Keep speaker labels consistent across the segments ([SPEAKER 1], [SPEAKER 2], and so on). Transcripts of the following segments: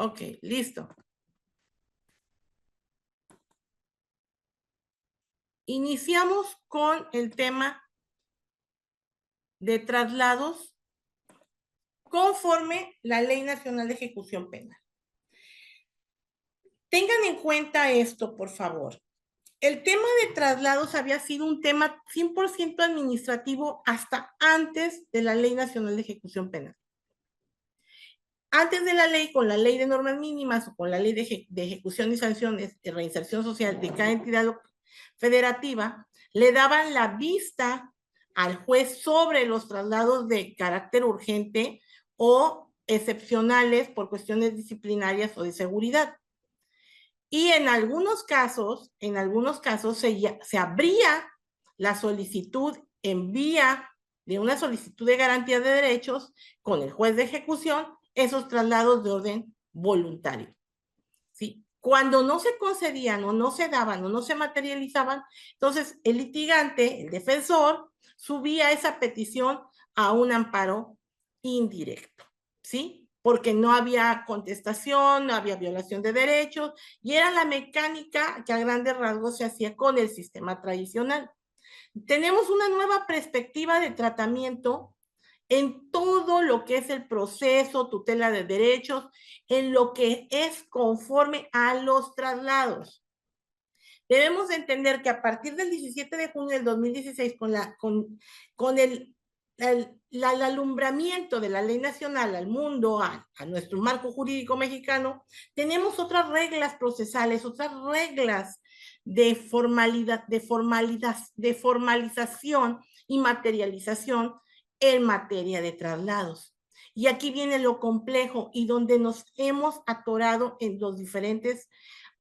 [SPEAKER 1] Ok, listo. Iniciamos con el tema de traslados conforme la Ley Nacional de Ejecución Penal. Tengan en cuenta esto, por favor. El tema de traslados había sido un tema 100% administrativo hasta antes de la Ley Nacional de Ejecución Penal. Antes de la ley, con la ley de normas mínimas o con la ley de ejecución y sanciones de reinserción social de cada entidad federativa, le daban la vista al juez sobre los traslados de carácter urgente o excepcionales por cuestiones disciplinarias o de seguridad. Y en algunos casos se abría la solicitud en vía de una solicitud de garantía de derechos con el juez de ejecución, esos traslados de orden voluntario. ¿Sí? Cuando no se concedían o no se daban o no se materializaban, entonces el litigante, el defensor, subía esa petición a un amparo indirecto, ¿sí? Porque no había contestación, no había violación de derechos, y era la mecánica que a grandes rasgos se hacía con el sistema tradicional. Tenemos una nueva perspectiva de tratamiento en todo lo que es el proceso, tutela de derechos, en lo que es conforme a los traslados. Debemos entender que a partir del 17 de junio del 2016, con el alumbramiento de la ley nacional al mundo, a nuestro marco jurídico mexicano, tenemos otras reglas procesales, otras reglas de formalización y materialización en materia de traslados. Y aquí viene lo complejo y donde nos hemos atorado en los diferentes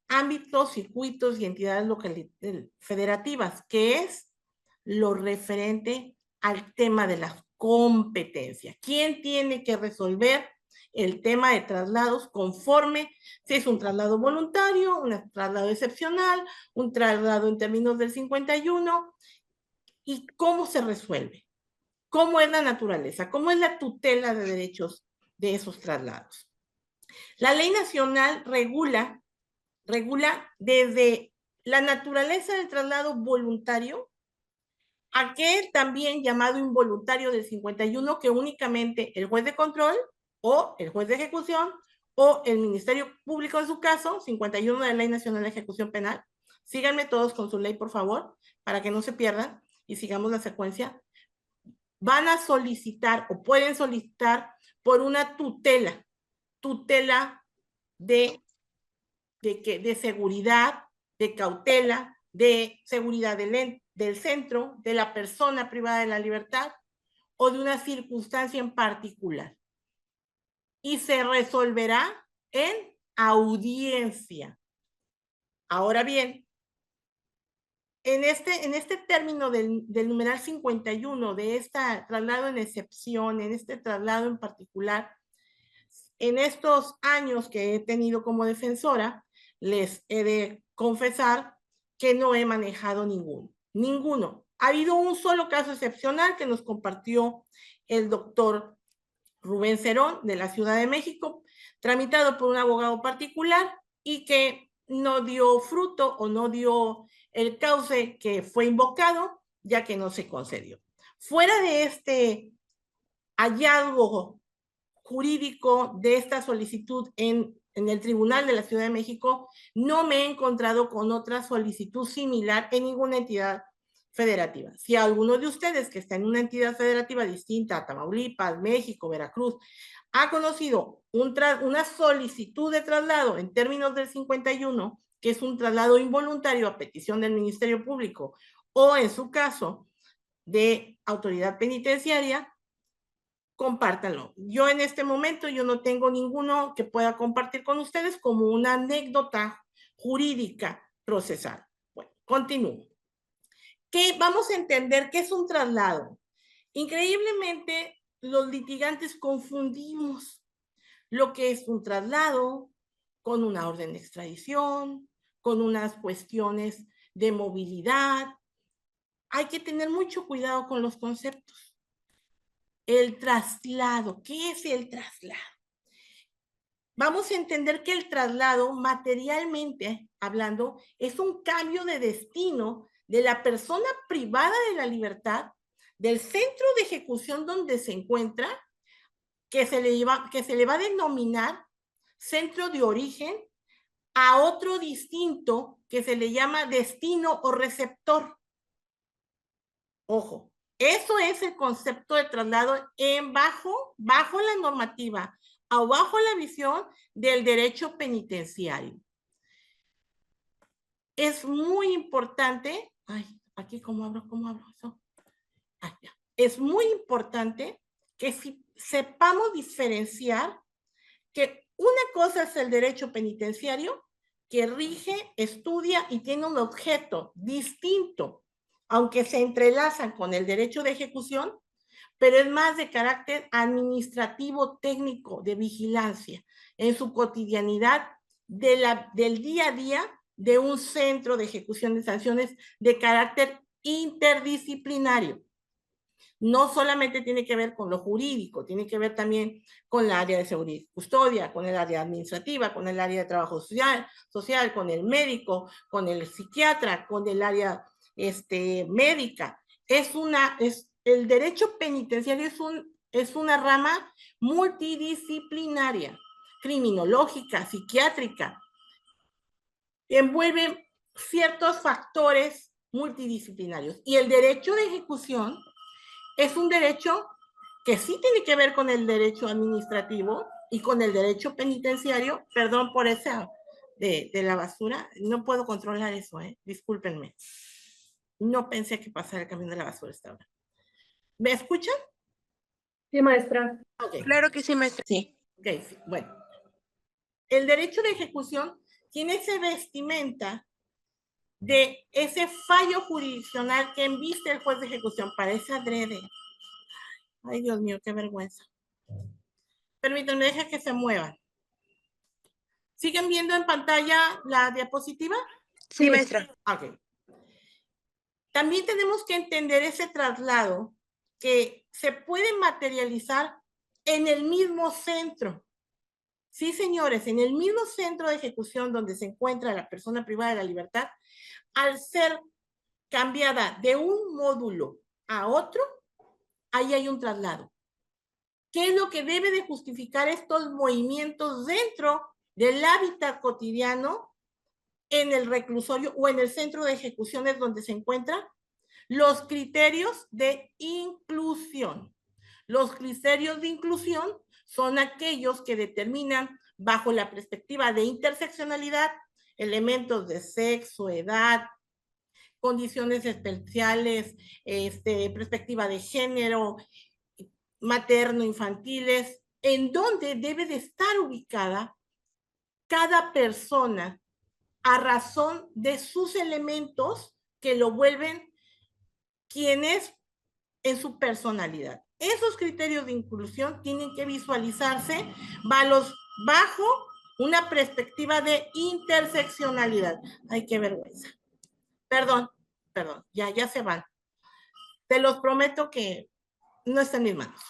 [SPEAKER 1] ámbitos, circuitos y entidades locales federativas, que es lo referente al tema de la competencia. ¿Quién tiene que resolver el tema de traslados conforme si es un traslado voluntario, un traslado excepcional, un traslado en términos del 51 y cómo se resuelve? ¿Cómo es la naturaleza? ¿Cómo es la tutela de derechos de esos traslados? La ley nacional regula desde la naturaleza del traslado voluntario, aquel también llamado involuntario del 51, que únicamente el juez de control o el juez de ejecución o el Ministerio Público en su caso, 51 de la Ley Nacional de Ejecución Penal. Síganme todos con su ley, por favor, para que no se pierdan y sigamos la secuencia. Van a solicitar o pueden solicitar por una tutela de seguridad, de cautela, de seguridad del centro, de la persona privada de la libertad o de una circunstancia en particular. Y se resolverá en audiencia. Ahora bien, en este término del numeral 51, de este traslado en excepción, en este traslado en particular, en estos años que he tenido como defensora, les he de confesar que no he manejado ninguno. Ha habido un solo caso excepcional que nos compartió el doctor Rubén Cerón de la Ciudad de México, tramitado por un abogado particular y que no dio fruto o no dio el cauce que fue invocado, ya que no se concedió. Fuera de este hallazgo jurídico de esta solicitud en el Tribunal de la Ciudad de México, no me he encontrado con otra solicitud similar en ninguna entidad federativa. Si alguno de ustedes que está en una entidad federativa distinta a Tamaulipas, México, Veracruz, ha conocido una solicitud de traslado en términos del 51, que es un traslado involuntario a petición del Ministerio Público, o en su caso de autoridad penitenciaria, compártanlo. Yo en este momento yo no tengo ninguno que pueda compartir con ustedes como una anécdota jurídica procesal. Bueno, continúo. Vamos a entender qué es un traslado. Increíblemente, los litigantes confundimos lo que es un traslado con una orden de extradición, con unas cuestiones de movilidad. Hay que tener mucho cuidado con los conceptos. El traslado, ¿qué es el traslado? vamos a entender que el traslado, materialmente hablando, es un cambio de destino de la persona privada de la libertad, del centro de ejecución donde se encuentra, que se le va a denominar centro de origen, a otro distinto que se le llama destino o receptor. Ojo, eso es el concepto de traslado bajo la normativa o bajo la visión del derecho penitenciario. Es muy importante, aquí cómo hablo eso. Ya. Es muy importante que sepamos diferenciar que una cosa es el derecho penitenciario, que rige, estudia y tiene un objeto distinto, aunque se entrelazan con el derecho de ejecución, pero es más de carácter administrativo, técnico, de vigilancia, en su cotidianidad del día a día de un centro de ejecución de sanciones de carácter interdisciplinario. No solamente tiene que ver con lo jurídico, tiene que ver también con el área de seguridad y custodia, con el área administrativa, con el área de trabajo social, con el médico, con el psiquiatra, con el área médica. El derecho penitenciario es una rama multidisciplinaria, criminológica, psiquiátrica. Envuelve ciertos factores multidisciplinarios. Y el derecho de ejecución es un derecho que sí tiene que ver con el derecho administrativo y con el derecho penitenciario. Perdón por esa de la basura, no puedo controlar eso, discúlpenme. No pensé que pasara el camión de la basura esta hora. ¿Me escuchan?
[SPEAKER 2] Sí, maestra.
[SPEAKER 1] Okay.
[SPEAKER 3] Claro que sí, maestra.
[SPEAKER 1] Sí. Okay, sí. Bueno. El derecho de ejecución tiene esa vestimenta de ese fallo jurisdiccional que embiste el juez de ejecución. Parece adrede. Ay, Dios mío, qué vergüenza. Permítanme, deja que se muevan. ¿Siguen viendo en pantalla la diapositiva?
[SPEAKER 3] Sí, maestra.
[SPEAKER 1] Ok. También tenemos que entender ese traslado que se puede materializar en el mismo centro. Sí, señores, en el mismo centro de ejecución donde se encuentra la persona privada de la libertad, al ser cambiada de un módulo a otro, ahí hay un traslado. ¿Qué es lo que debe de justificar estos movimientos dentro del hábitat cotidiano en el reclusorio o en el centro de ejecuciones donde se encuentra? Los criterios de inclusión. Los criterios de inclusión son aquellos que determinan, bajo la perspectiva de interseccionalidad, elementos de sexo, edad, condiciones especiales, perspectiva de género, materno-infantiles, en donde debe de estar ubicada cada persona a razón de sus elementos que lo vuelven quien es en su personalidad. Esos criterios de inclusión tienen que visualizarse bajo una perspectiva de interseccionalidad. Ay, qué vergüenza. Perdón, ya se van. Te los prometo que no está en mis manos.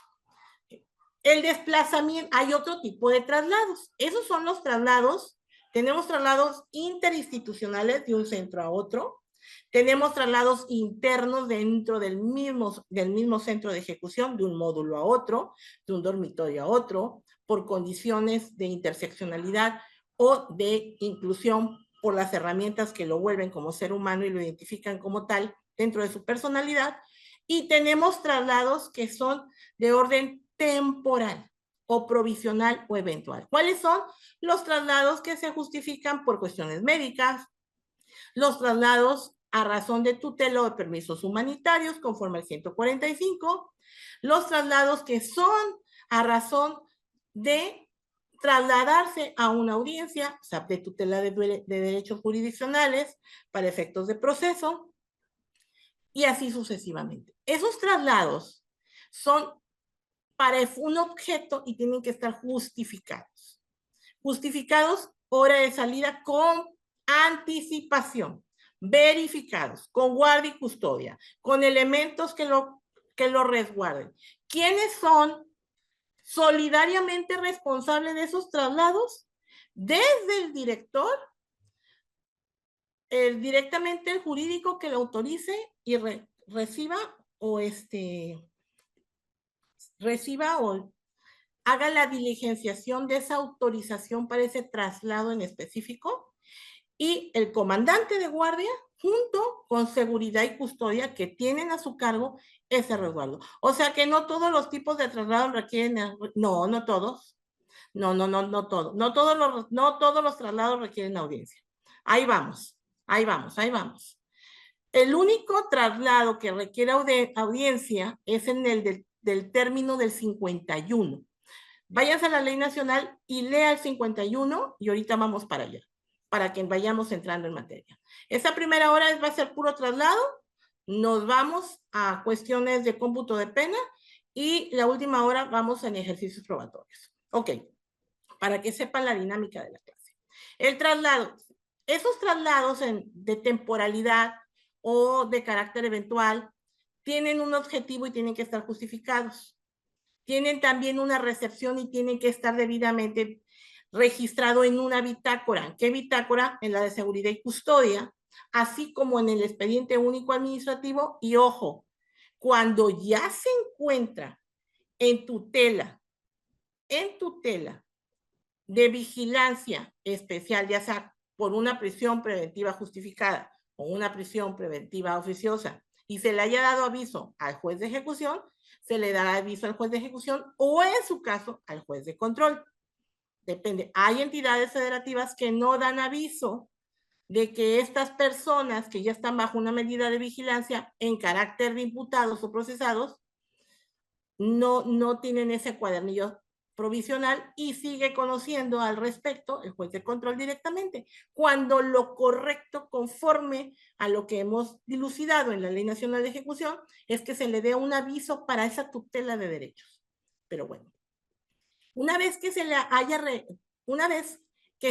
[SPEAKER 1] El desplazamiento, hay otro tipo de traslados. Esos son los traslados. Tenemos traslados interinstitucionales de un centro a otro. Tenemos traslados internos dentro del mismo centro de ejecución, de un módulo a otro, de un dormitorio a otro, por condiciones de interseccionalidad o de inclusión por las herramientas que lo vuelven como ser humano y lo identifican como tal dentro de su personalidad. Y tenemos traslados que son de orden temporal o provisional o eventual. ¿Cuáles son? Los traslados que se justifican por cuestiones médicas, los traslados a razón de tutela o de permisos humanitarios conforme al 145, los traslados que son a razón de trasladarse a una audiencia, o sea, de tutela de derechos jurisdiccionales para efectos de proceso, y así sucesivamente. Esos traslados son para un objeto y tienen que estar justificados. Justificados, hora de salida con anticipación, verificados, con guardia y custodia, con elementos que lo resguarden. ¿Quiénes son? solidariamente responsable de esos traslados desde el director, directamente el jurídico que lo autorice y reciba o haga la diligenciación de esa autorización para ese traslado en específico, y el comandante de guardia junto con seguridad y custodia que tienen a su cargo ese resguardo. O sea que no todos los tipos de traslados requieren, no todos, no todos, no todos los traslados requieren audiencia. Ahí vamos. El único traslado que requiere audiencia es en el del término del 51. Váyanse a la ley nacional y lea el 51 y ahorita vamos para allá, para que vayamos entrando en materia. Esa primera hora va a ser puro traslado, nos vamos a cuestiones de cómputo de pena y la última hora vamos en ejercicios probatorios. Ok, para que sepan la dinámica de la clase. El traslado, esos traslados de temporalidad o de carácter eventual tienen un objetivo y tienen que estar justificados. Tienen también una recepción y tienen que estar debidamente registrado en una bitácora. ¿Qué bitácora? En la de seguridad y custodia, así como en el expediente único administrativo. Y ojo, cuando ya se encuentra en tutela de vigilancia especial, ya sea por una prisión preventiva justificada o una prisión preventiva oficiosa, y se le haya dado aviso al juez de ejecución, se le dará aviso al juez de ejecución o en su caso al juez de control. Depende. Hay entidades federativas que no dan aviso de que estas personas que ya están bajo una medida de vigilancia en carácter de imputados o procesados no tienen ese cuadernillo provisional y sigue conociendo al respecto el juez de control directamente, cuando lo correcto conforme a lo que hemos dilucidado en la Ley Nacional de Ejecución es que se le dé un aviso para esa tutela de derechos. Pero bueno, una vez que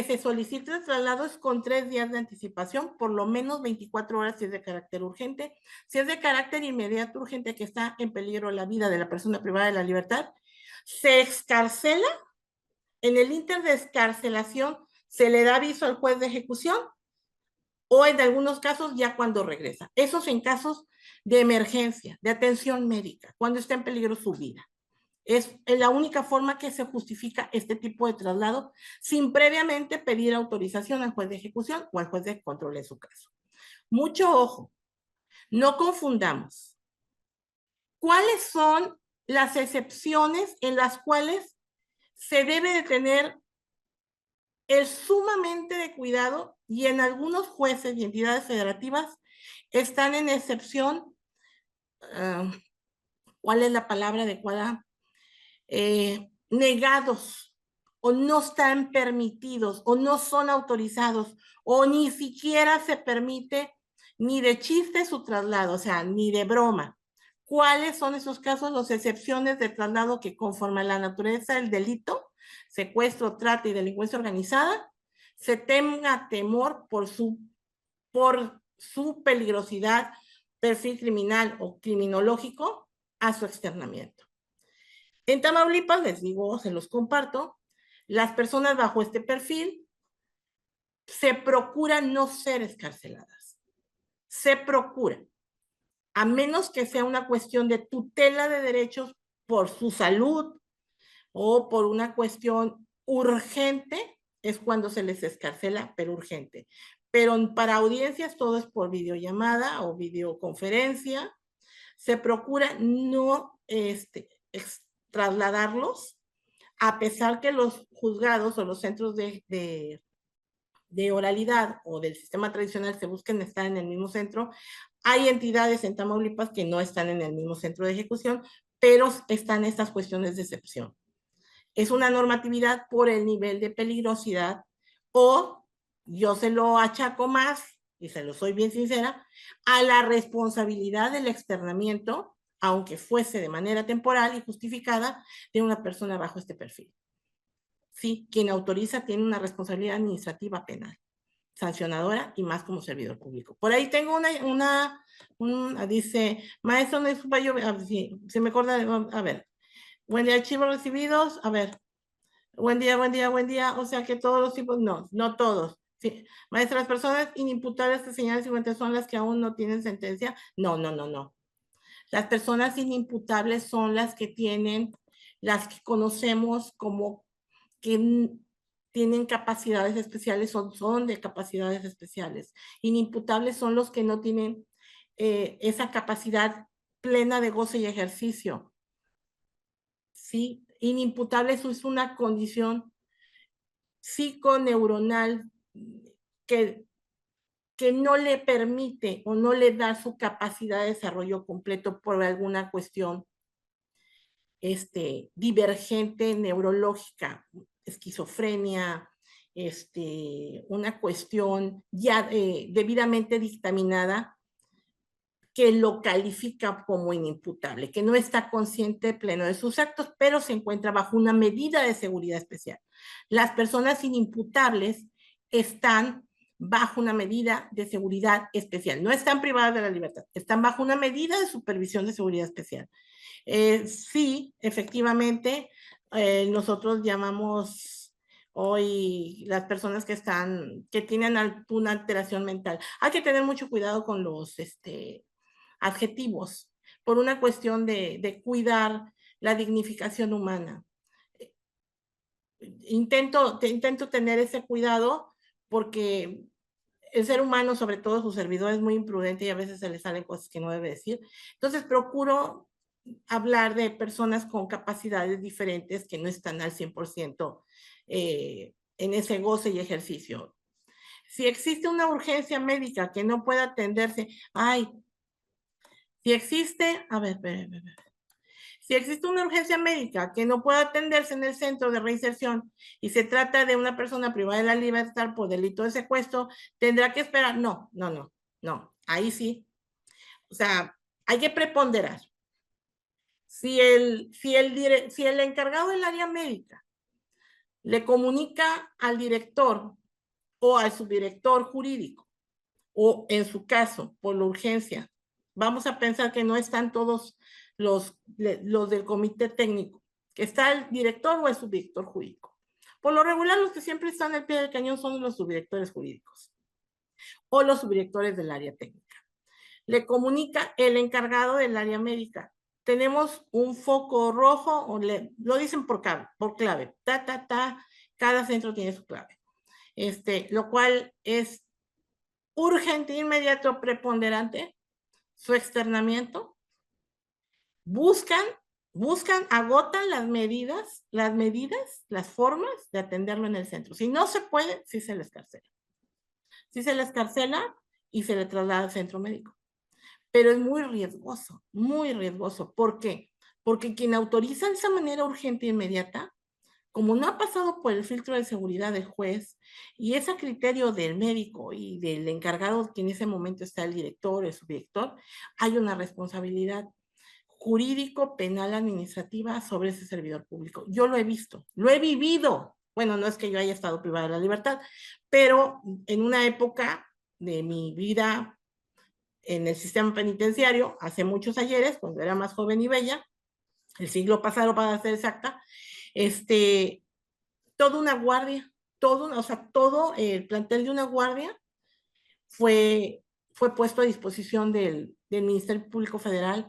[SPEAKER 1] se solicite el traslado es con 3 días de anticipación, por lo menos 24 horas si es de carácter urgente. Si es de carácter inmediato urgente que está en peligro la vida de la persona privada de la libertad, se excarcela. En el inter de excarcelación se le da aviso al juez de ejecución o en algunos casos ya cuando regresa. Esos en casos de emergencia, de atención médica, cuando está en peligro su vida. Es la única forma que se justifica este tipo de traslado sin previamente pedir autorización al juez de ejecución o al juez de control en su caso. Mucho ojo, no confundamos. ¿Cuáles son las excepciones en las cuales se debe de tener el sumamente de cuidado y en algunos jueces y entidades federativas están en excepción, ¿cuál es la palabra adecuada? Negados o no están permitidos o no son autorizados o ni siquiera se permite ni de chiste su traslado, o sea, ni de broma. ¿Cuáles son esos casos? Las excepciones de traslado que conforme a la naturaleza del delito, secuestro, trata y delincuencia organizada, se tenga temor por su peligrosidad, perfil criminal o criminológico a su externamiento. En Tamaulipas, les digo, se los comparto, las personas bajo este perfil se procura no ser excarceladas. Se procura, a menos que sea una cuestión de tutela de derechos por su salud o por una cuestión urgente, es cuando se les excarcela, pero urgente. Pero para audiencias todo es por videollamada o videoconferencia. Se procura no trasladarlos, a pesar que los juzgados o los centros de oralidad o del sistema tradicional se busquen estar en el mismo centro. Hay entidades en Tamaulipas que no están en el mismo centro de ejecución, pero están estas cuestiones de excepción. Es una normatividad por el nivel de peligrosidad, o yo se lo achaco más, y se lo soy bien sincera, a la responsabilidad del externamiento, aunque fuese de manera temporal y justificada, de una persona bajo este perfil. Sí, quien autoriza tiene una responsabilidad administrativa penal, sancionadora y más como servidor público. Por ahí tengo dice, maestro, no es se me acuerda, a ver, Buen día, archivos recibidos. A ver, buen día, buen día, buen día. O sea que todos los tipos, no, no todos. Sí. Maestra, las personas inimputables que señalan 50 son las que aún no tienen sentencia. No, no, no, no. Las personas inimputables son las que tienen, las que conocemos como que tienen capacidades especiales o son de capacidades especiales. Inimputables son los que no tienen esa capacidad plena de goce y ejercicio. ¿Sí? Inimputable es una condición psiconeuronal que, que no le permite o no le da su capacidad de desarrollo completo por alguna cuestión divergente neurológica, esquizofrenia, una cuestión ya debidamente dictaminada que lo califica como inimputable, que no está consciente pleno de sus actos, pero se encuentra bajo una medida de seguridad especial. Las personas inimputables están bajo una medida de seguridad especial, no están privadas de la libertad, están bajo una medida de supervisión de seguridad especial. Sí, efectivamente, nosotros llamamos hoy las personas que tienen una alteración mental. Hay que tener mucho cuidado con los adjetivos por una cuestión de cuidar la dignificación humana. Intento tener ese cuidado porque el ser humano, sobre todo su servidor, es muy imprudente y a veces se le salen cosas que no debe decir. Entonces procuro hablar de personas con capacidades diferentes que no están al 100% en ese goce y ejercicio. Si existe una urgencia médica que no pueda atenderse, si existe, a ver, si existe una urgencia médica que no pueda atenderse en el centro de reinserción y se trata de una persona privada de la libertad por delito de secuestro, tendrá que esperar. No, no, no, no, ahí sí. O sea, hay que preponderar. Si el encargado del área médica le comunica al director o al subdirector jurídico, o en su caso, por la urgencia, vamos a pensar que no están todos los del comité técnico, que está el director o el subdirector jurídico. Por lo regular, los que siempre están al pie del cañón son los subdirectores jurídicos o los subdirectores del área técnica. Le comunica el encargado del área médica. Tenemos un foco rojo, lo dicen por clave, cada centro tiene su clave. Lo cual es urgente, inmediato, preponderante, su externamiento. Buscan, agotan las formas de atenderlo en el centro. Si no se puede, sí se les escarcela. Sí se les escarcela y se le traslada al centro médico. Pero es muy riesgoso, muy riesgoso. ¿Por qué? Porque quien autoriza de esa manera urgente e inmediata, como no ha pasado por el filtro de seguridad del juez y es a criterio del médico y del encargado, que en ese momento está el director, el subdirector, hay una responsabilidad jurídico, penal, administrativa sobre ese servidor público. Yo lo he visto, lo he vivido. Bueno, no es que yo haya estado privada de la libertad, pero en una época de mi vida en el sistema penitenciario, hace muchos ayeres, cuando era más joven y bella, el siglo pasado para ser exacta, toda una guardia, todo el plantel de una guardia fue puesto a disposición del Ministerio Público Federal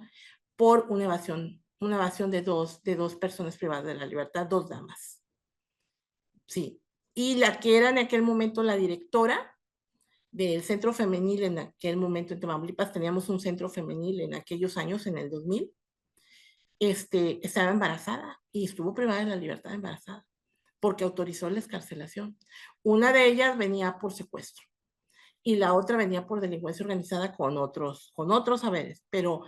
[SPEAKER 1] por una evasión de dos personas privadas de la libertad, dos damas. Sí. Y la que era en aquel momento la directora del centro femenil en aquel momento en Tamaulipas, teníamos un centro femenil en aquellos años, en el 2000, estaba embarazada y estuvo privada de la libertad embarazada porque autorizó la excarcelación. Una de ellas venía por secuestro y la otra venía por delincuencia organizada con otros saberes, pero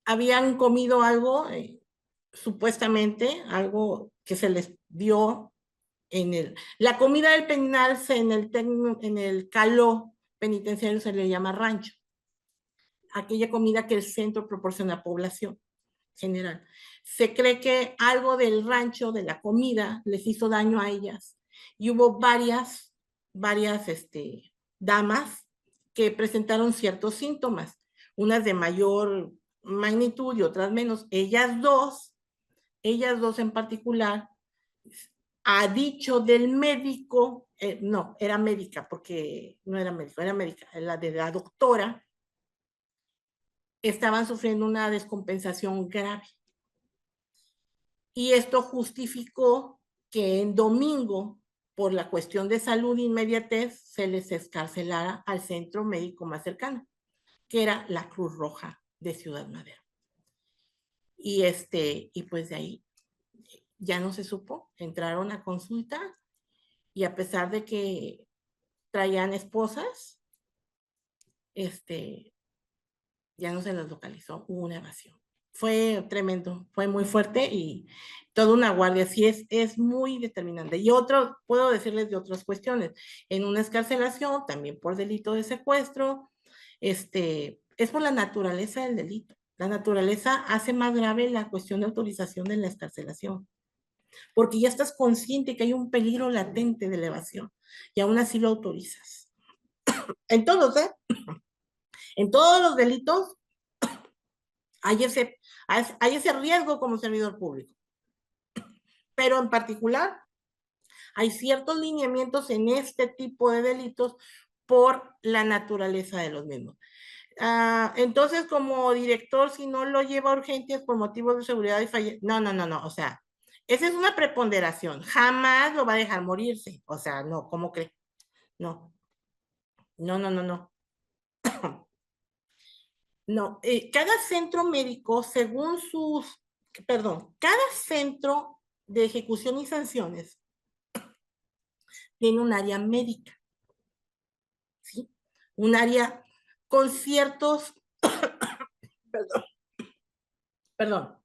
[SPEAKER 1] habían comido algo, supuestamente, algo que se les dio la comida del penal en el caló penitenciario se le llama rancho, aquella comida que el centro proporciona a población general. Se cree que algo del rancho, de la comida, les hizo daño a ellas y hubo varias damas que presentaron ciertos síntomas, unas de mayor magnitud y otras menos. Ellas dos en particular, a dicho del médico, no, era médica, porque no era médico, era médica, la de la doctora, estaban sufriendo una descompensación grave. Y esto justificó que en domingo, por la cuestión de salud e inmediatez, se les escarcelara al centro médico más cercano, que era la Cruz Roja de Ciudad Madero. Y pues de ahí ya no se supo, entraron a consulta y a pesar de que traían esposas, ya no se las localizó, hubo una evasión. Fue tremendo, fue muy fuerte y toda una guardia, sí es muy determinante. Y otro, puedo decirles de otras cuestiones, en una escarcelación, también por delito de secuestro, es por la naturaleza del delito. La naturaleza hace más grave la cuestión de autorización de la escarcelación, porque ya estás consciente que hay un peligro latente de la evasión y aún así lo autorizas. En todos, ¿eh? En todos los delitos hay ese riesgo como servidor público. Pero en particular, hay ciertos lineamientos en este tipo de delitos por la naturaleza de los mismos. Entonces, como director, si no lo lleva a urgencias por motivos de seguridad y no, o sea, esa es una preponderación, jamás lo va a dejar morirse, o sea, no, ¿cómo cree? No, no. No, cada centro médico, según cada centro de ejecución y sanciones tiene un área médica, ¿sí? Un área con ciertos, perdón.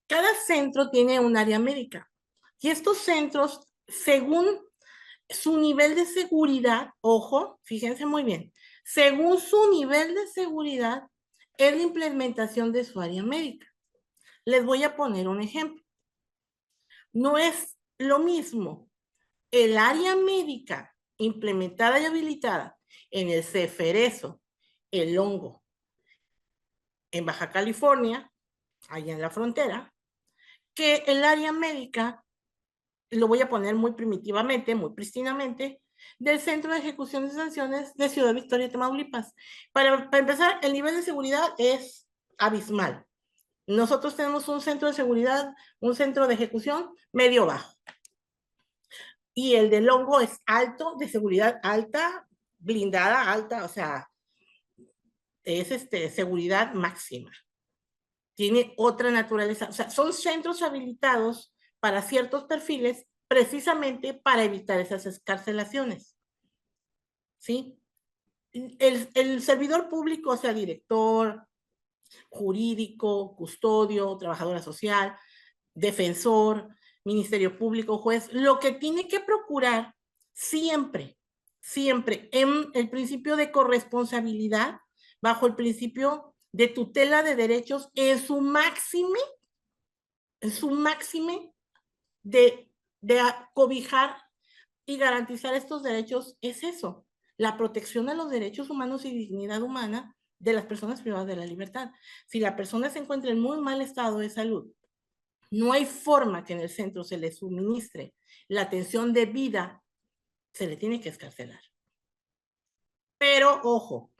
[SPEAKER 1] Cada centro tiene un área médica y estos centros, según su nivel de seguridad, ojo, fíjense muy bien, según su nivel de seguridad, es la implementación de su área médica. Les voy a poner un ejemplo. No es lo mismo el área médica implementada y habilitada en el Ceferezo, el Hongo, en Baja California, allá en la frontera, que el área médica, lo voy a poner muy primitivamente, muy prístinamente, del Centro de Ejecución de Sanciones de Ciudad Victoria, Tamaulipas. Para empezar, el nivel de seguridad es abismal. Nosotros tenemos un centro de seguridad, un centro de ejecución medio bajo. Y el del Hongo es alto, de seguridad alta, blindada alta, o sea, es seguridad máxima. Tiene otra naturaleza, o sea, son centros habilitados para ciertos perfiles precisamente para evitar esas escarcelaciones. ¿Sí? El servidor público, o sea, director, jurídico, custodio, trabajadora social, defensor, ministerio público, juez, lo que tiene que procurar siempre, en el principio de corresponsabilidad, bajo el principio de tutela de derechos, en su máxime de cobijar y garantizar estos derechos, es eso, la protección de los derechos humanos y dignidad humana de las personas privadas de la libertad. Si la persona se encuentra en muy mal estado de salud, no hay forma que en el centro se le suministre la atención debida, se le tiene que escarcelar. Pero, ojo,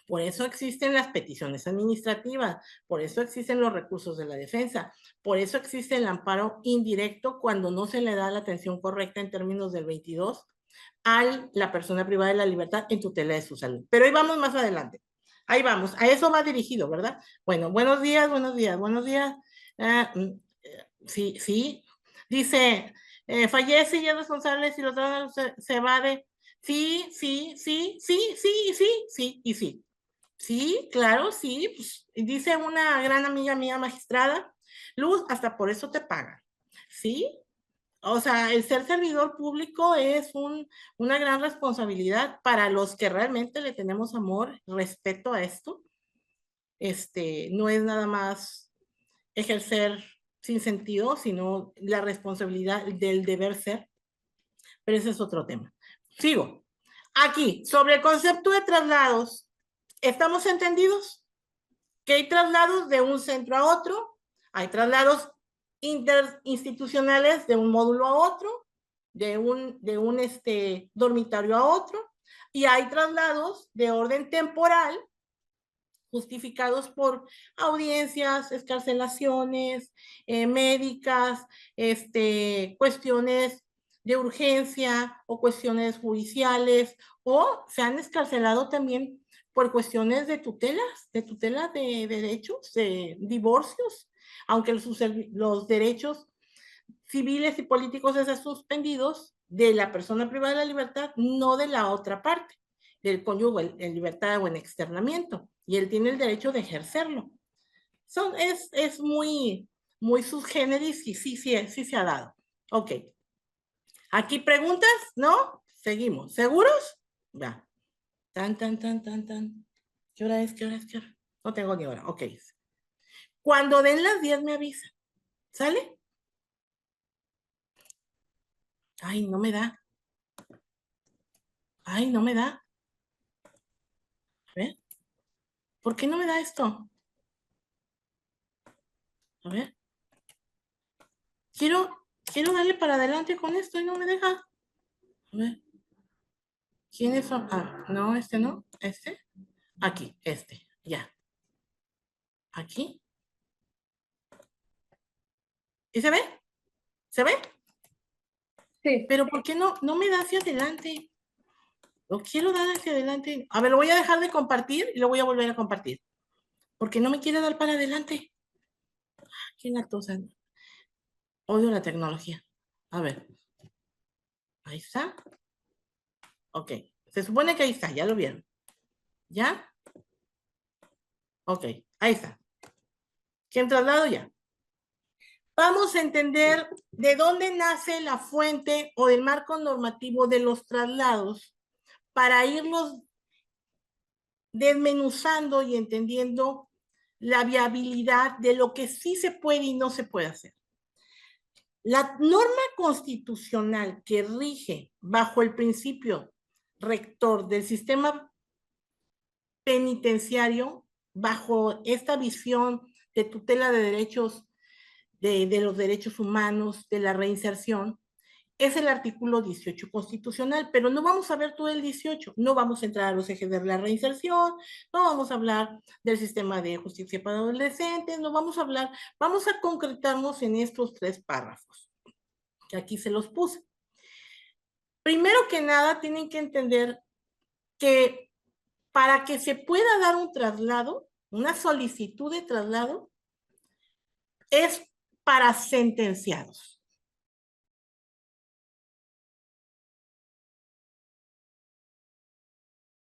[SPEAKER 1] por eso existen las peticiones administrativas, por eso existen los recursos de la defensa, por eso existe el amparo indirecto cuando no se le da la atención correcta en términos del 22 a la persona privada de la libertad en tutela de su salud. Pero ahí vamos más adelante. Ahí vamos, a eso va dirigido, ¿verdad? Bueno, buenos días. Sí. Dice, fallece y es responsable si los datos se evade. Sí, y sí. Sí, claro, sí. Pues, dice una gran amiga mía magistrada, Luz, hasta por eso te pagan. ¿Sí? O sea, el ser servidor público es una gran responsabilidad para los que realmente le tenemos amor, respeto a esto. No es nada más ejercer sin sentido, sino la responsabilidad del deber ser. Pero ese es otro tema. Sigo. Aquí, sobre el concepto de traslados, ¿estamos entendidos? Que hay traslados de un centro a otro, hay traslados interinstitucionales de un módulo a otro, de un dormitorio a otro, y hay traslados de orden temporal justificados por audiencias, excarcelaciones médicas, cuestiones de urgencia o cuestiones judiciales, o se han excarcelado también por cuestiones de tutela de derechos, de divorcios, aunque los derechos civiles y políticos sean suspendidos de la persona privada de la libertad, no de la otra parte, del cónyuge en libertad o en externamiento, y él tiene el derecho de ejercerlo. Es muy, muy subgéneris y sí se ha dado. Ok. Aquí preguntas, ¿no? Seguimos. ¿Seguros? Ya. Tan. ¿Qué hora es? No tengo ni hora. Ok. Cuando den las 10 me avisa. ¿Sale? Ay, no me da. Ay, no me da. A ver. ¿Por qué no me da esto? A ver. Quiero darle para adelante con esto y no me deja. A ver. ¿Quiénes son? Ah, no, no. Aquí, ya. Aquí. ¿Y se ve? ¿Se ve?
[SPEAKER 2] Sí.
[SPEAKER 1] Pero ¿por qué no me da hacia adelante? Lo quiero dar hacia adelante. A ver, lo voy a dejar de compartir y lo voy a volver a compartir. Porque no me quiere dar para adelante. Qué latosa. Odio la tecnología. A ver. Ahí está. Ok. Se supone que ahí está, ya lo vieron. ¿Ya? Ok, ahí está. ¿Quién traslado ya? Vamos a entender de dónde nace la fuente o el marco normativo de los traslados para irnos desmenuzando y entendiendo la viabilidad de lo que sí se puede y no se puede hacer. La norma constitucional que rige bajo el principio rector del sistema penitenciario, bajo esta visión de tutela de derechos, de los derechos humanos, de la reinserción, es el artículo 18 constitucional, pero no vamos a ver todo el 18, no vamos a entrar a los ejes de la reinserción, no vamos a hablar del sistema de justicia para adolescentes, no vamos a hablar, vamos a concretarnos en estos 3 párrafos, que aquí se los puse. Primero que nada, tienen que entender que para que se pueda dar un traslado, una solicitud de traslado, es para sentenciados.